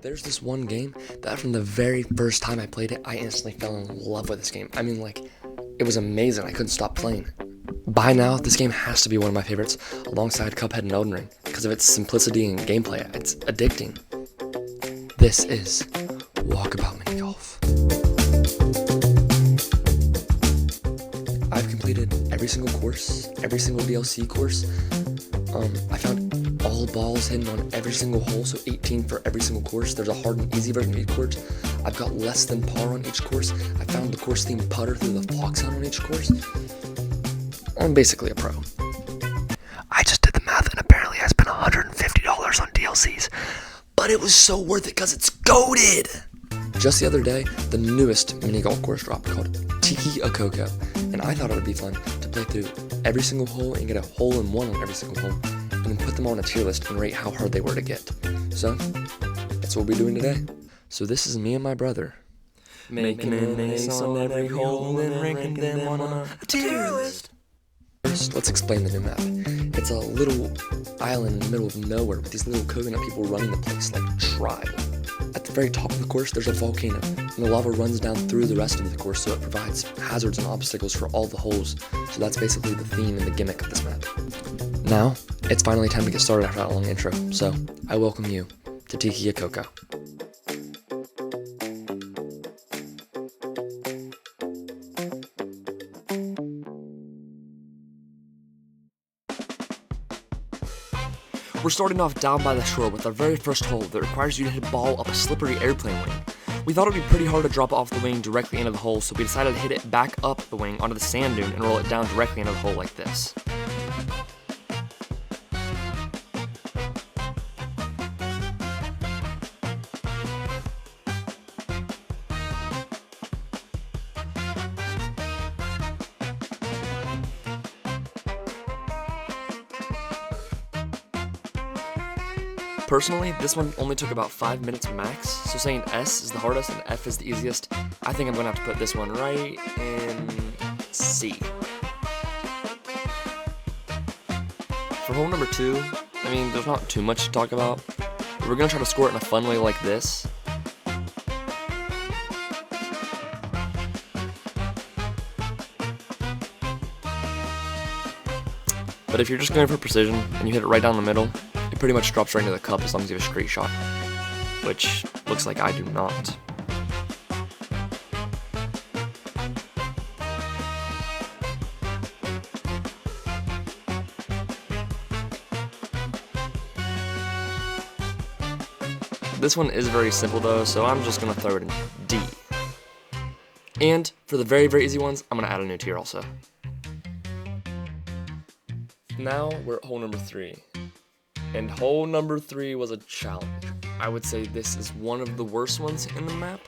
There's this one game that from the very first time I played it, I instantly fell in love with this game. I mean, like, it was amazing. I couldn't stop playing. By now, this game has to be one of my favorites, alongside Cuphead and Elden Ring, because of its simplicity and gameplay. It's addicting. This is Walkabout Mini Golf. I've completed every single course, every single DLC course. I found all balls hidden on every single hole, so 18 for every single course. There's a hard and easy version of each course. I've got less than par on each course. I found the course themed putter through the flock sound on each course. I'm basically a pro. I just did the math, and apparently I spent $150 on DLCs. But it was so worth it because it's goated! Just the other day, the newest mini golf course dropped called Tiki Akoko, and I thought it would be fun to play through every single hole and get a hole in one on every single hole, and then put them on a tier list and rate how hard they were to get. So, that's what we'll be doing today. So this is me and my brother. Making an ace on every hole and ranking them on a tier list. First, let's explain the new map. It's a little island in the middle of nowhere with these little coconut people running the place like tribe. At the very top of the course, there's a volcano, and the lava runs down through the rest of the course, so it provides hazards and obstacles for all the holes. So that's basically the theme and the gimmick of this map. Now, it's finally time to get started after that long intro, so I welcome you to Tiki Akoko. We're starting off down by the shore with our very first hole that requires you to hit a ball up a slippery airplane wing. We thought it would be pretty hard to drop it off the wing directly into the hole, so we decided to hit it back up the wing onto the sand dune and roll it down directly into the hole like this. Personally, this one only took about 5 minutes max, so saying S is the hardest and F is the easiest, I think I'm going to have to put this one right in C. For hole number 2, I mean, there's not too much to talk about. We're going to try to score it in a fun way like this. But if you're just going for precision and you hit it right down the middle, it pretty much drops right into the cup as long as you have a straight shot, which looks like I do not. This one is very simple though, so I'm just going to throw it in D. And for the very, very easy ones, I'm going to add a new tier also. Now we're at hole number 3. And hole number 3 was a challenge. I would say this is one of the worst ones in the map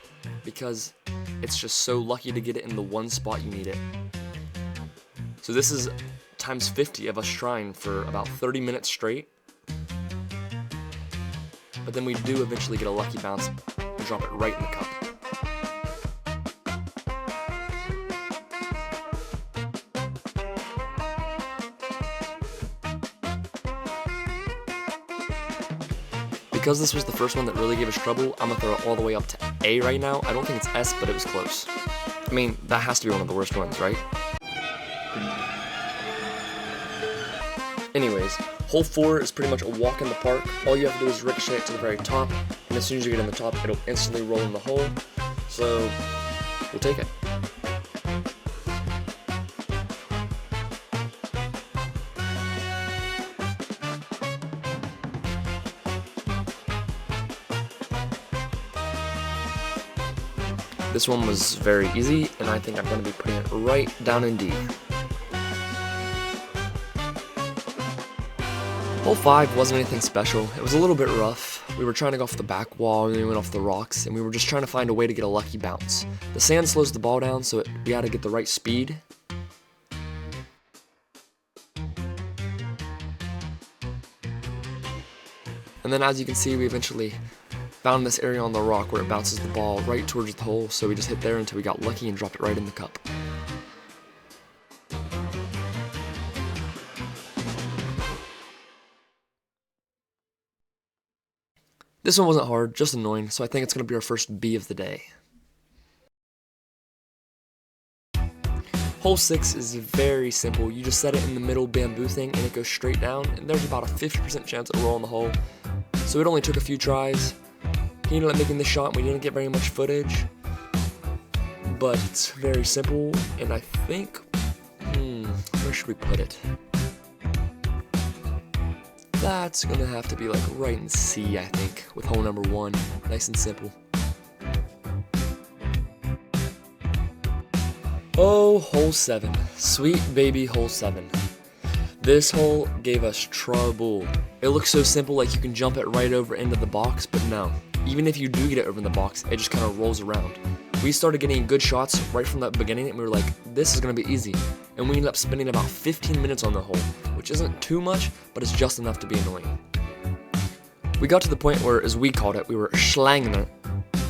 because it's just so lucky to get it in the one spot you need it. So this is times 50 of us trying for about 30 minutes straight. But then we do eventually get a lucky bounce and drop it right in the cup. Because this was the first one that really gave us trouble, I'm going to throw it all the way up to A right now. I don't think it's S, but it was close. I mean, that has to be one of the worst ones, right? Anyways, hole 4 is pretty much a walk in the park. All you have to do is ricochet it to the very top, and as soon as you get in the top, it'll instantly roll in the hole. So, we'll take it. This one was very easy, and I think I'm going to be putting it right down in D. Hole 5 wasn't anything special. It was a little bit rough. We were trying to go off the back wall, and we went off the rocks, and we were just trying to find a way to get a lucky bounce. The sand slows the ball down, so we had to get the right speed. And then as you can see, we eventually found this area on the rock where it bounces the ball right towards the hole, so we just hit there until we got lucky and dropped it right in the cup. This one wasn't hard, just annoying, so I think it's going to be our first B of the day. Hole 6 is very simple. You just set it in the middle bamboo thing and it goes straight down, and there's about a 50% chance it'll roll in the hole. So it only took a few tries. He ended up making this shot and we didn't get very much footage. But it's very simple, and I think, where should we put it? That's gonna have to be like right in C, I think, with hole number 1. Nice and simple. Oh, hole 7. Sweet baby hole 7. This hole gave us trouble. It looks so simple, like you can jump it right over into the box, but no. Even if you do get it over in the box, it just kind of rolls around. We started getting good shots right from the beginning, and we were like, this is going to be easy. And we ended up spending about 15 minutes on the hole, which isn't too much, but it's just enough to be annoying. We got to the point where, as we called it, we were slanging it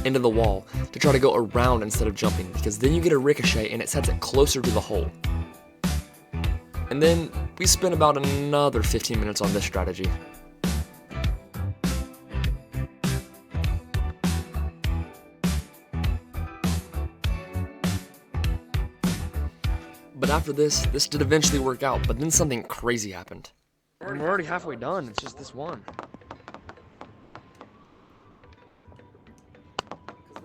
into the wall to try to go around instead of jumping, because then you get a ricochet and it sets it closer to the hole. And then we spent about another 15 minutes on this strategy. But after this did eventually work out, but then something crazy happened. And we're already halfway done, it's just this one.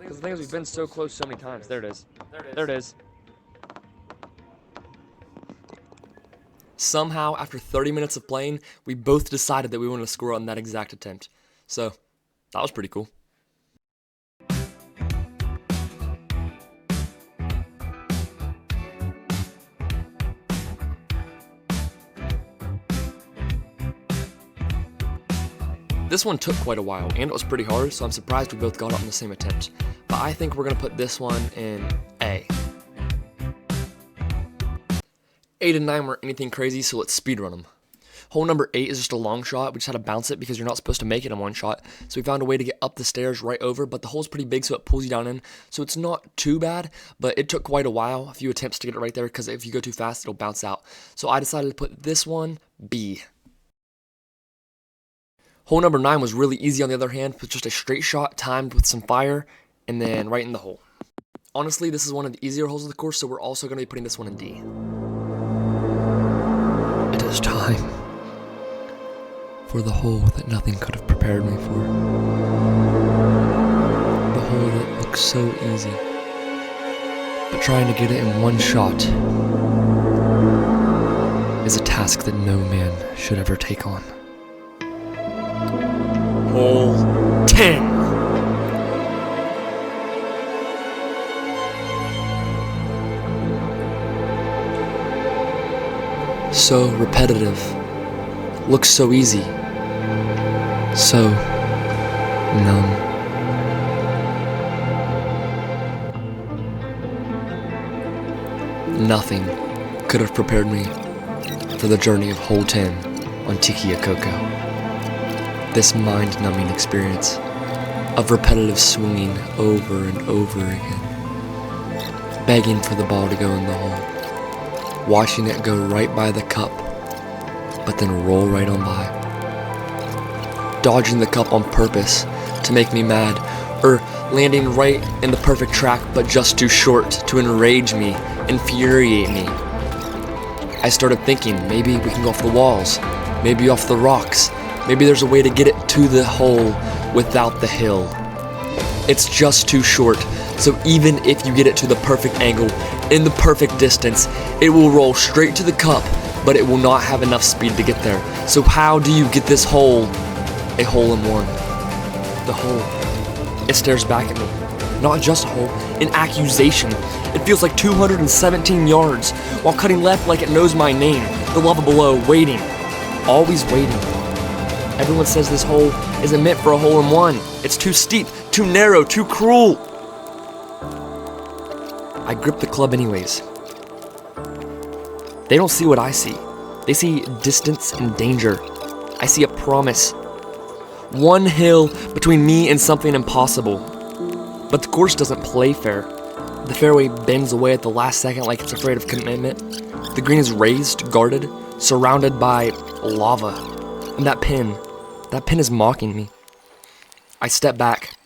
Because the thing is, we've been so close so many times. There it is. There it is. Somehow, after 30 minutes of playing, we both decided that we wanted to score on that exact attempt. So, that was pretty cool. This one took quite a while, and it was pretty hard, so I'm surprised we both got it on the same attempt. But I think we're going to put this one in A. 8 and 9 weren't anything crazy, so let's speedrun them. Hole number 8 is just a long shot. We just had to bounce it because you're not supposed to make it in one shot. So we found a way to get up the stairs right over, but the hole's pretty big, so it pulls you down in. So it's not too bad, but it took quite a while, a few attempts to get it right there, because if you go too fast, it'll bounce out. So I decided to put this one B. Hole number 9 was really easy on the other hand, with just a straight shot timed with some fire, and then right in the hole. Honestly, this is one of the easier holes of the course, so we're also going to be putting this one in D. It is time for the hole that nothing could have prepared me for. The hole that looks so easy, but trying to get it in one shot is a task that no man should ever take on. Hole 10. So repetitive, looks so easy, so numb. Nothing could have prepared me for the journey of hole 10 on Tiki Akoko. This mind-numbing experience of repetitive swinging over and over again, begging for the ball to go in the hole, watching it go right by the cup, but then roll right on by, dodging the cup on purpose to make me mad, or landing right in the perfect track but just too short to enrage me, infuriate me. I started thinking, maybe we can go off the walls, maybe off the rocks, maybe there's a way to get it to the hole without the hill. It's just too short, so even if you get it to the perfect angle, in the perfect distance, it will roll straight to the cup, but it will not have enough speed to get there. So how do you get this hole a hole in one? The hole. It stares back at me. Not just a hole, an accusation. It feels like 217 yards, while cutting left like it knows my name. The lava below, waiting. Always waiting. Everyone says this hole isn't meant for a hole in one. It's too steep, too narrow, too cruel. I grip the club anyways. They don't see what I see. They see distance and danger. I see a promise. One hill between me and something impossible. But the course doesn't play fair. The fairway bends away at the last second like it's afraid of commitment. The green is raised, guarded, surrounded by lava. And that pin is mocking me. I step back.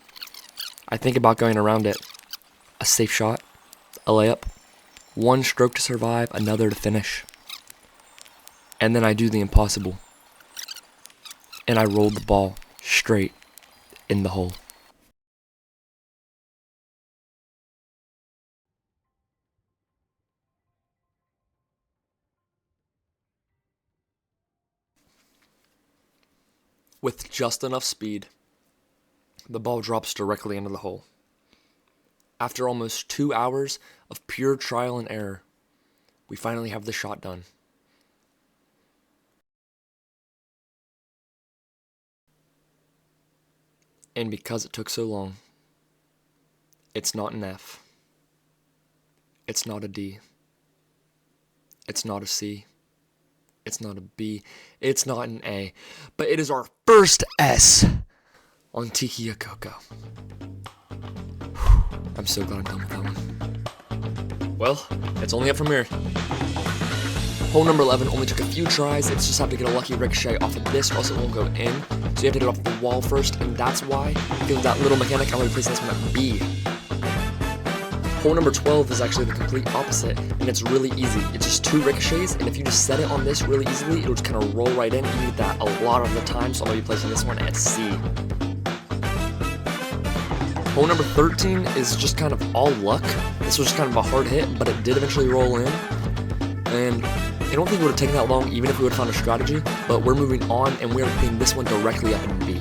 I think about going around it. A safe shot, a layup, one stroke to survive, another to finish. And then I do the impossible. And I rolled the ball straight in the hole. With just enough speed, the ball drops directly into the hole. After almost 2 hours of pure trial and error, we finally have the shot done. And because it took so long, it's not an F. It's not a D. It's not a C. It's not a B. It's not an A. But it is our first S on Tiki a Coco. I'm so glad I'm done with that one. Well, it's only up from here. Hole number 11 only took a few tries. It's just have to get a lucky ricochet off of this or else it won't go in. So you have to get it off the wall first, and that's why, because of that little mechanic, I'm going to be placing this one at B. Hole number 12 is actually the complete opposite, and it's really easy. It's just 2 ricochets, and if you just set it on this really easily, it'll just kind of roll right in. You need that a lot of the time, so I'm going to be placing this one at C. Hole number 13 is just kind of all luck. This was just kind of a hard hit, but it did eventually roll in. And I don't think it would have taken that long, even if we would have found a strategy, but we're moving on, and we are putting this one directly up in B.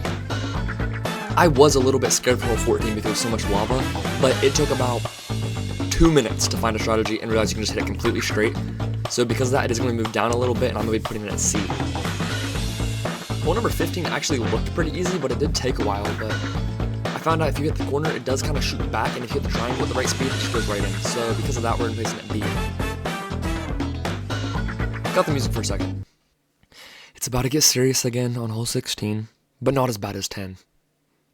I was a little bit scared for hole 14 because there was so much lava, but it took about 2 minutes to find a strategy and realize you can just hit it completely straight. So because of that, it is going to move down a little bit, and I'm going to be putting it at C. Hole number 15 actually looked pretty easy, but it did take a while, but I found out if you hit the corner, it does kind of shoot back, and if you hit the triangle at the right speed, it just goes right in. So because of that, we're placing it at B. Got the music for a second. It's about to get serious again on hole 16, but not as bad as 10.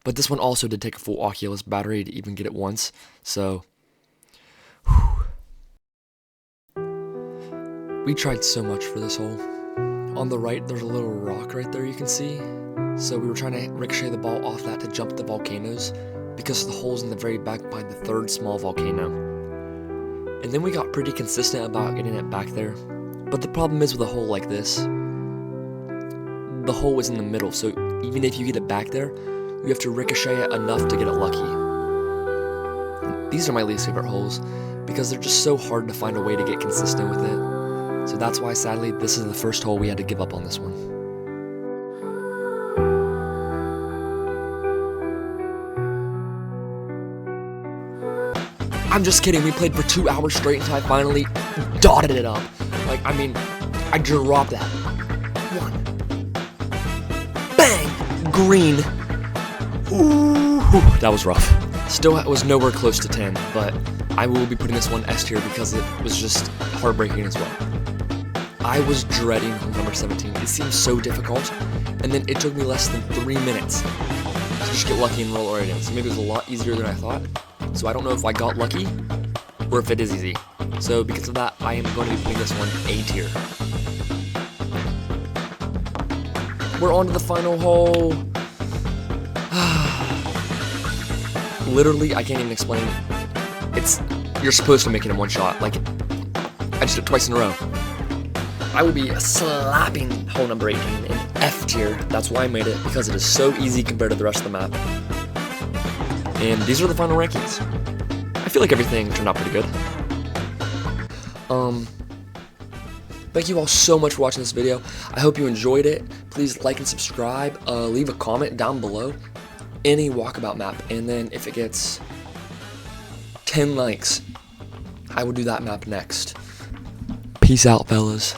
But this one also did take a full Oculus battery to even get it once, so we tried so much for this hole. On the right, there's a little rock right there you can see. So we were trying to ricochet the ball off that to jump the volcanoes because the hole's in the very back behind the third small volcano. And then we got pretty consistent about getting it back there. But the problem is with a hole like this, the hole is in the middle, so even if you get it back there, you have to ricochet it enough to get it lucky. These are my least favorite holes because they're just so hard to find a way to get consistent with it. So that's why, sadly, this is the first hole we had to give up on this one. I'm just kidding, we played for 2 hours straight until I finally dotted it up. I dropped that. 1. Bang! Green. Ooh, that was rough. Still, it was nowhere close to 10, but I will be putting this one S tier because it was just heartbreaking as well. I was dreading hole number 17. It seemed so difficult, and then it took me less than 3 minutes to just get lucky and roll right in. So maybe it was a lot easier than I thought. So I don't know if I got lucky or if it is easy. So because of that, I am going to be putting this one A tier. We're on to the final hole. Literally, I can't even explain. You're supposed to make it in one shot. I just did it twice in a row. I will be slapping hole number 18 in F tier. That's why I made it, because it is so easy compared to the rest of the map. And these are the final rankings. I feel like everything turned out pretty good. Thank you all so much for watching this video. I hope you enjoyed it. Please like and subscribe. Leave a comment down below. Any walkabout map. And then if it gets 10 likes, I will do that map next. Peace out, fellas.